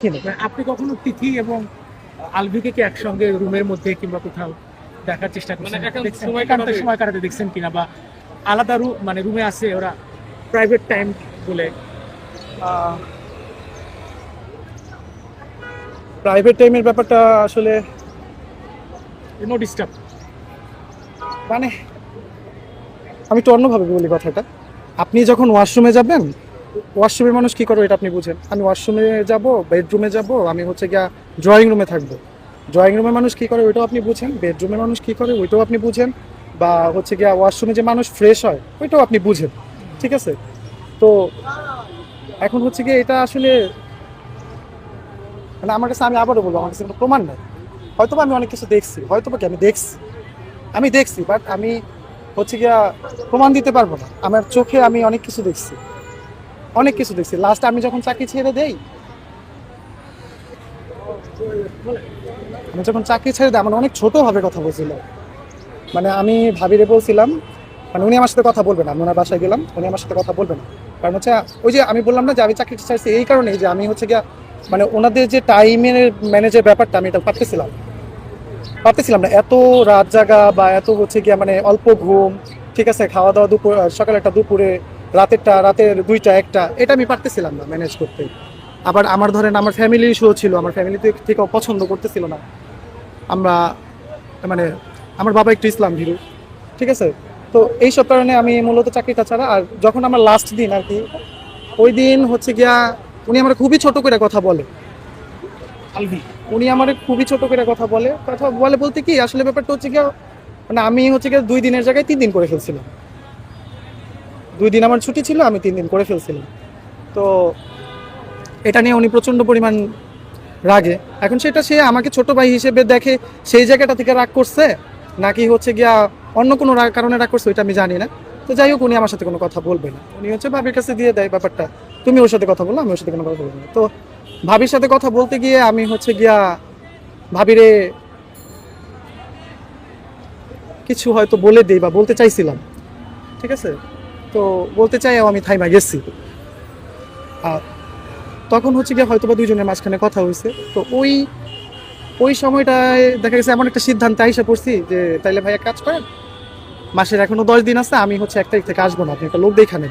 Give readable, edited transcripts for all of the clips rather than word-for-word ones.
আপনি কখনো তিথি এবং আলভিকে কি একসঙ্গে রুমের মধ্যে কিংবা কোথাও দেখার চেষ্টা করছেন? সময় কাটাতে দেখছেন কিনা, বা আলাদা রুমে আছে ওরা প্রাইভেট টাইম বলে? প্রাইভেট টাইমের ব্যাপারটা আসলে নো ডিস্টার্ব, মানে আমি একটু অন্যভাবে বলি কথাটা। আপনি যখন ওয়াশরুমে যাবেন, ওয়াশরুমের মানুষ কি করে এটা আপনি বুঝেন। আমি ওয়াশরুমে যাব, বেডরুমে যাব, আমি হচ্ছে গিয়া ড্রয়িং রুমে থাকবো। ড্রয়িং রুমের মানুষ কি করে ওইটাও আপনি বুঝেন, বেডরুমের মানুষ কি করে ওইটাও আপনি বুঝেন, বা হচ্ছে গিয়া ওয়াশরুমে যে মানুষ ফ্রেশ হয় ওইটাও আপনি বুঝেন। ঠিক আছে, তো এখন হচ্ছে গিয়ে এটা আসলে মানে আমার কাছে, আমি আবারও বলবো, আমার কাছে কোনো প্রমাণ নেই। হয়তো আমি অনেক কিছু দেখছি, হয়তো কি আমি দেখছি, বাট আমি হচ্ছে গিয়া প্রমাণ দিতে পারবো না। আমার চোখে আমি অনেক কিছু দেখছি। লাস্ট আমি যখন চাকরি ছেড়ে দেই, আমার অনেক ছোটভাবে কথা বলছিল। মানে আমি ভাবিরে বলছিলাম, মানে উনি আমার সাথে কথা বলবে না। আমি ওনার বাসায় গেলাম, উনি আমার সাথে কথা বলবে না। কারণ হচ্ছে ওই যে আমি বললাম না যে আমি চাকরি ছাড়ছি এই কারণেই যে আমি হচ্ছে গিয়া মানে ওনাদের যে টাইমের ম্যানেজের ব্যাপারটা আমি এটা পারতেছিলাম না। এত রাত জাগা বা এত হচ্ছে গিয়া মানে অল্প ঘুম, ঠিক আছে, খাওয়া দাওয়া দুপুর, সকালে একটা, দুপুরে রাতের 2টা 1টা, এটা আমি পারতেছিলাম না ম্যানেজ করতে। আবার আমার ধরেন আমার ফ্যামিলি ইস্যুও ছিল, আমার ফ্যামিলি থেকেও পছন্দ করতেছিল না। আমরা মানে আমার বাবা একটু ইসলাম ভীরু, ঠিক আছে। তো এইসব কারণে আমি মূলত চাকরিটা ছাড়া। আর যখন আমার লাস্ট দিন আর কি, ওই দিন হচ্ছে গিয়া উনি আমার খুবই ছোট করে কথা বলে। আলভি উনি আমার খুবই ছোট করে কথা বলে বলতে কি আসলে ব্যাপারটা হচ্ছে গিয়া মানে আমি হচ্ছে গিয়া 2 দিনের জায়গায় 3 দিন করে ফেলছিলাম। 2 দিন আমার ছুটি ছিল, আমি 3 দিন করে ফেলছিলাম। তো এটা নিয়ে উনি প্রচন্ড পরিমাণ রাগে। এখন সেটা সে আমাকে ছোট ভাই হিসেবে দেখে, সেই জায়গাটা থেকে রাগ করছে, নাকি হচ্ছে গিয়া অন্য কোনো কারণে রাগ করছে ওইটা আমি জানি না। তো যাই হোক, উনি আমার সাথে কোনো কথা বলবে না। উনি হচ্ছে ভাবির কাছে দিয়ে দেয় ব্যাপারটা, তুমি ওর সাথে কথা বলো, আমি ওর সাথে কোনো কথা বলবো না। তো ভাবির সাথে কথা বলতে গিয়ে আমি হচ্ছে গিয়া ভাবিরে কিছু হয়তো বলে দিই বা বলতে চাইছিলাম, ঠিক আছে। তো বলতে চাইও আমি থাইমা গেছি। আর তখন হচ্ছে গিয়ে হয়তো বা দুইজনের মাঝখানে কথা হয়েছে। তো ওই সময়টায় দেখা গেছে এমন একটা সিদ্ধান্তে আইসা পড়ছি যে তাইলে ভাই এক কাজ করেন, মাসের এখনো 10 দিন আছে, আমি হচ্ছে 1 তারিখ থেকে আসবো না, আপনি একটা লোক দেখানে।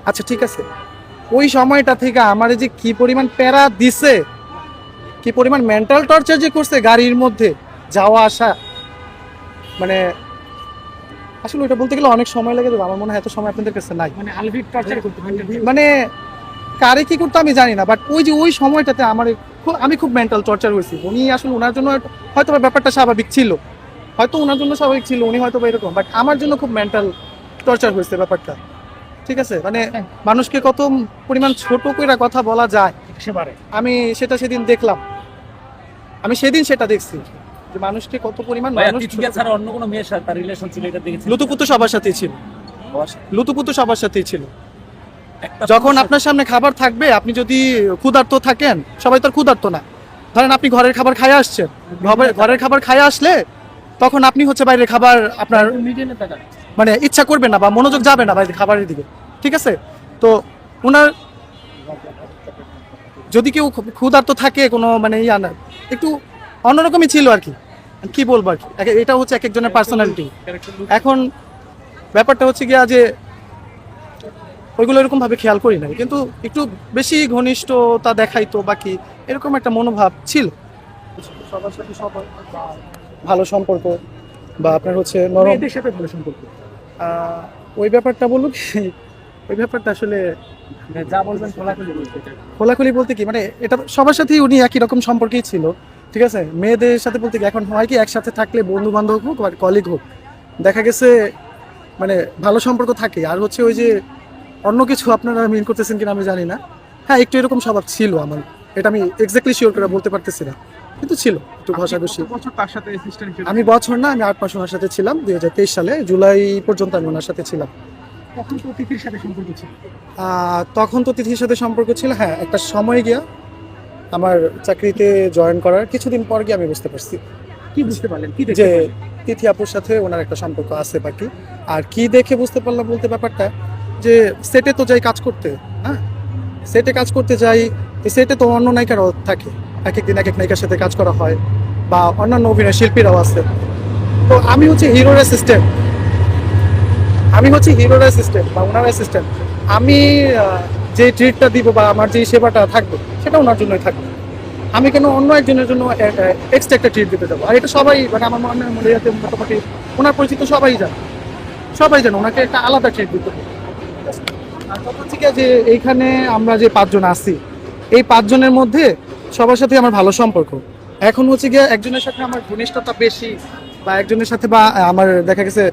আচ্ছা ঠিক আছে। ওই সময়টা থেকে আমার যে কি পরিমাণ প্যারা দিছে, কি পরিমাণ মেন্টাল টর্চার যে করছে গাড়ির মধ্যে যাওয়া আসা, মানে আসলে ওইটা বলতে গেলে অনেক সময় লাগে দেবো। আমার মনে হয় এত সময় আপনাদের কাছে নাই। মানে আলভি টর্চার করতে মানে কারে কি করতে আমি জানি না, বাট ওই সময়টাতে আমি খুব মেন্টাল টর্চার হয়েছি। উনি আসলে ওনার জন্য হয়তো ব্যাপারটা স্বাভাবিক ছিল, হয়তো ওনার জন্য স্বাভাবিক ছিল, উনি হয়তো এরকম, বাট আমার জন্য খুব মেন্টাল টর্চার হয়েছে ব্যাপারটা। ঠিক আছে, মানে মানুষকে কত পরিমাণ ছোট করে কথা বলা যায় সেবারে আমি সেটা সেদিন দেখলাম। আমি সেদিন সেটা দেখছি যে মানুষকে কত পরিমাণ মানুষ ছাড়া অন্য কোনো মেয়ের সাথে রিলেশন ছিল এটা দেখেছি। লুতুপুতু সবার সাথেই ছিল। যখন আপনার সামনে খাবার থাকবে, আপনি যদি ক্ষুধার্ত থাকেন, সবাই তো আর ক্ষুধার্ত না। ধরেন আপনি ঘরের খাবার খাইয়ে আসছেন, ঘরের খাবার খাইয়ে আসলে তখন আপনি হচ্ছে বাইরের খাবার আপনার মানে ইচ্ছা করবে না বা মনোযোগ যাবে না বাইরের খাবারের দিকে, ঠিক আছে। তো ওনার যদি কেউ ক্ষুধার্ত থাকে, কোনো মানে একটু অন্যরকমই ছিল আর কি বলবো আর কি। এটা হচ্ছে এক একজনের পার্সোনালিটি। এখন ব্যাপারটা হচ্ছে গিয়া যে ওইগুলো এরকম ভাবে খেয়াল করি না, কিন্তু একটু বেশি ঘনিষ্ঠতা দেখাইতো বাকি এরকম একটা মনোভাব ছিল। সবার সাথে সবার ভালো সম্পর্ক, বা আপনার হচ্ছে মেয়েদের সাথে ভালো সম্পর্ক, ওই ব্যাপারটা বলুন কি, ওই ব্যাপারটা আসলে যা বলবেন খোলাখুলি বলতে কি, মানে এটা সবার সাথেই উনি একই রকম সম্পর্কেই ছিল, ঠিক আছে। মেয়েদের সাথে বলতে কি, এখন হয় কি একসাথে থাকলে বন্ধু বান্ধব হোক বা কলিগ হোক, দেখা গেছে মানে ভালো সম্পর্ক থাকে। আর হচ্ছে ওই যে অন্য কিছু আপনারা মিন করতেছেন কিনা আমি জানি না, হ্যাঁ একটু এরকম স্বভাব ছিল আমার। এটা আমি এক্স্যাক্টলি শিওর করে বলতে পারতেছি না, কিন্তু ছিল একটু ঘষাঘষি। আমি বছর না, আমি 8 মাস ওনার সাথে ছিলাম। 2023 সালে জুলাই পর্যন্ত আমি ওনার সাথে ছিলাম। তখন তো তিথির সাথে সম্পর্ক ছিল। হ্যাঁ, একটা সময় গিয়া আমার চাকরিতে জয়েন করার কিছুদিন পর গিয়ে আমি বুঝতে পারছি। কি বুঝতে পারলেন? কি যে তিথি আপুর সাথে ওনার একটা সম্পর্ক আছে বাকি। আর কি দেখে বুঝতে পারলাম বলতে ব্যাপারটা যে সেটে তো যাই কাজ করতে, হ্যাঁ সেটে কাজ করতে যাই, এই সেটে তো অন্য নায়িকারাও থাকে, এক একদিন এক এক নায়িকার সাথে কাজ করা হয়, বা অন্যান্য অভিনয় শিল্পীরাও আছে। তো আমি হচ্ছে হিরোর অ্যাসিস্ট্যান্ট, বা ওনার অ্যাসিস্ট্যান্ট। আমি যে ট্রিটটা দিব বা আমার যে সেবাটা থাকবে সেটা ওনার জন্যই থাকবে। আমি কেন অন্য একজনের জন্য এক্সট্রা একটা ট্রিট দিতে যাবো? আর এটা সবাই মানে আমার মনে হয় মোটামুটি ওনার পরিচিত সবাই জানে ওনাকে একটা আলাদা ট্রিট দিতে হবে। আর কথা হচ্ছে কি যে এইখানে আমরা যে 5 জন আছি, এই 5 জনের মধ্যে সবার সাথে আমার ভালো সম্পর্ক। এখন হচ্ছে গিয়ে একজনের সাথে আমার ঘনিষ্ঠতা বেশি, বা একজনের সাথে বা আমার দেখা গেছে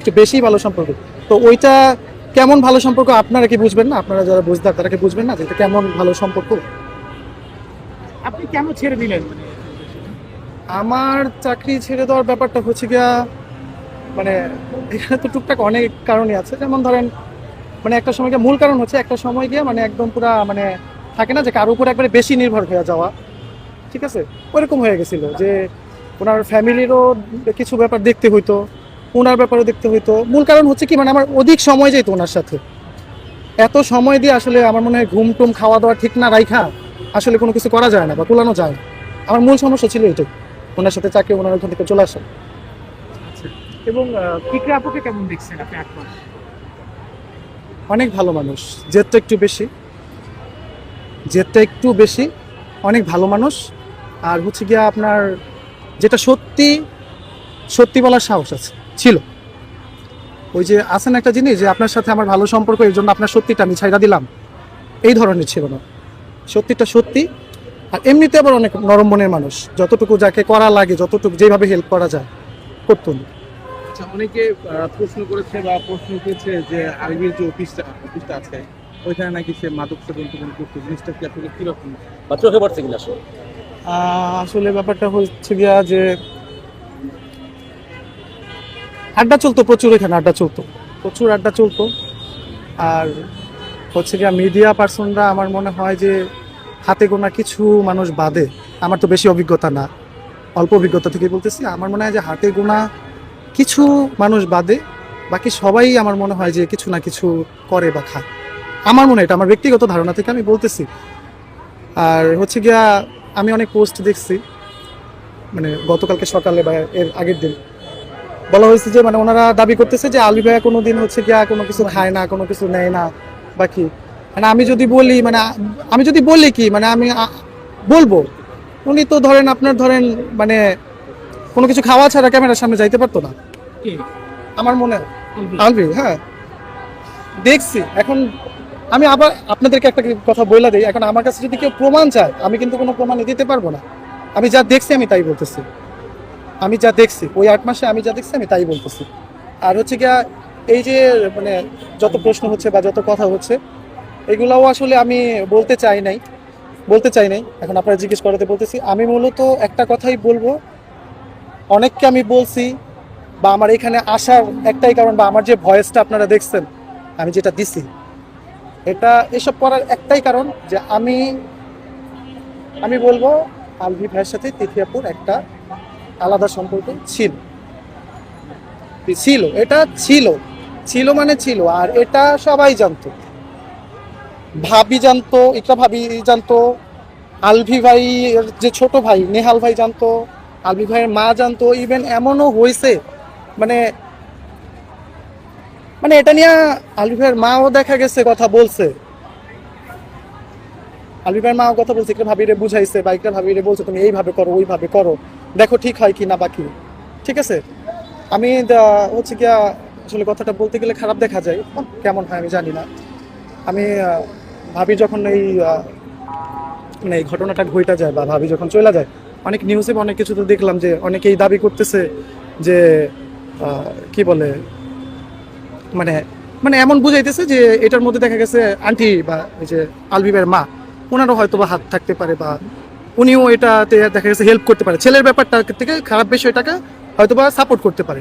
একটু বেশি ভালো সম্পর্ক। তো ওইটা কেমন ভালো সম্পর্ক আপনারা কি বুঝবেন না? আপনারা যারা বুঝদার তারা কি বুঝবেন না যে এটা কেমন ভালো সম্পর্ক? আপনি কেন ছেড়ে দিলেন? আমার চাকরি ছেড়ে দেওয়ার ব্যাপারটা হচ্ছে গিয়া মানে এখানে তো টুকটাক অনেক কারণই আছে। যেমন ধরেন মানে একটা সময় গিয়ে মূল কারণ হচ্ছে একটা সময় গিয়ে মানে একদম পুরা মানে থাকে না যে কারোর উপর একবারে বেশি নির্ভর হয়ে যাওয়া, ঠিক আছে? ওরকম হয়ে গেছিল যে ওনার ফ্যামিলিরও কিছু ব্যাপার দেখতে হইতো, ওনার ব্যাপারও দেখতে হইতো। মূল কারণ হচ্ছে কি মানে আমার অধিক সময় যেত ওনার সাথে। এত সময় দিয়ে আসলে আমার মনে হয় ঘুম টুম খাওয়া দাওয়া ঠিক না রাইখা আসলে কোনো কিছু করা যায় না বা কুলানো যায় না। আমার মূল সমস্যা ছিল এটাই, ওনার সাথে চাকরি ওনার ওখান থেকে চলে আসা। আচ্ছা, এবং পিকরা আপুকে কেমন দেখছেন আপনি 8 মাস? অনেক ভালো মানুষ, জেদটা একটু বেশি, অনেক ভালো মানুষ। আর হচ্ছে গিয়া আপনার যেটা সত্যি বলার সাহস ছিল। ওই যে আছে না একটা জিনিস যে আপনার সাথে আমার ভালো সম্পর্ক, এর জন্য আপনার সত্যিটা আমি ছাইড়া দিলাম, এই ধরনের ছিল না। সত্যিটা সত্যি। আর এমনিতে আবার অনেক নরম মনের মানুষ, যতটুকু যাকে করা লাগে, যতটুকু যেভাবে হেল্প করা যায় করতো না। আচ্ছা, অনেকে প্রশ্ন করেছে বা প্রশ্ন উঠেছে যে আরবির যে অফিসটা আছে ওইখানে নাকি সে মাদক সেবন করতো, জিনিসটা কি আসলে কিরকম বা চোখে পড়ছে কিনা আসলে? আসলে ব্যাপারটা হচ্ছে গিয়া যে আড্ডা চলতো প্রচুর, এখানে প্রচুর আড্ডা চলতো। আর হচ্ছে গিয়া মিডিয়া পার্সনরা আমার মনে হয় যে হাতে গোনা কিছু মানুষ বাদে, আমার তো বেশি অভিজ্ঞতা না, অল্প অভিজ্ঞতা থেকে বলতেছি, আমার মনে হয় যে হাতে গোনা কিছু মানুষ বাদে বাকি সবাই আমার মনে হয় যে কিছু না কিছু করে বা খায়। আমার মনে হয়, এটা আমার ব্যক্তিগত ধারণা থেকে আমি বলতেছি। আর হচ্ছে গিয়া আমি অনেক পোস্ট দেখছি, মানে গতকালকে সকালে বা এর আগের দিন বলা হয়েছে যে মানে ওনারা দাবি করতেছে যে আলী ভাইয়া কোনোদিন হচ্ছে গিয়া কোনো কিছু খায় না, কোনো কিছু নেয় না বা কি। মানে আমি যদি বলি কি মানে আমি বলবো, উনি তো আপনার ধরেন মানে কোনো কিছু খাওয়া ছাড়া ক্যামেরার সামনে যাইতে পারতো না, কে? আমার মনে হয়। আলভি, হ্যাঁ দেখছি। এখন আমি আবার আপনাদেরকে একটা কথা বলে দিই, এখন আমার কাছে যদি কেউ প্রমাণ চায় আমি কিন্তু কোনো প্রমাণ দিতে পারবো না। আমি যা দেখছি আমি তাই বলতেছি, ওই 8 মাসে আমি যা দেখছি আমি তাই বলতেছি। আর হচ্ছে গিয়া এই যে মানে যত প্রশ্ন হচ্ছে বা যত কথা হচ্ছে এগুলাও আসলে আমি বলতে চাই নাই। এখন আপনারা জিজ্ঞেস করাতে বলতেছি। আমি মূলত একটা কথাই বলবো, অনেককে আমি বলছি, বা আমার এখানে আসার একটাই কারণ, বা আমার যে ভয়েসটা আপনারা দেখছেন আমি যেটা দিছি, এটা এসব করার একটাই কারণ যে আমি বলবো আলভি ভাইয়ের সাথে তিথি আপুর একটা আলাদা সম্পর্ক ছিল মানে ছিল। আর এটা সবাই জানতো, ভাবি জানতো, ইকরা ভাবি জানতো, আলভি ভাই যে ছোট ভাই নেহাল ভাই জানতো, আলভি ভাইয়ের মা জানতো। ইভেন এমনও হয়েছে মানে মানে এটা নিয়ে আলভি ভাইয়ের মাও দেখা গেছে কথা বলছে, ইকরা ভাবিরে বুঝাইছে বা ইকরা ভাবিরে বলছে তুমি এইভাবে করো ওইভাবে করো, দেখো ঠিক হয় কি না বাকি। ঠিক আছে, আমি হচ্ছে গিয়া আসলে কথাটা বলতে গেলে খারাপ দেখা যায়, কেমন হয় আমি জানি না। আমি ভাবি যখন মানে এই ঘটনাটা ঘইটা যায় বা ভাবি যখন চলে যায়, অনেক নিউজে অনেক কিছু তো দেখলাম যে অনেকেই দাবি করতেছে যে কি বলে মানে মানে এমন বুঝাইতেছে যে এটার মধ্যে দেখা গেছে আন্টি বা এই যে আলভি ভাইয়ের মা ওনারও হয়তো বা হাত থাকতে পারে, বা উনিও এটাতে দেখা গেছে হেল্প করতে পারে, ছেলের ব্যাপারটা থেকে খারাপ বিষয়টাকে হয়তো বা সাপোর্ট করতে পারে।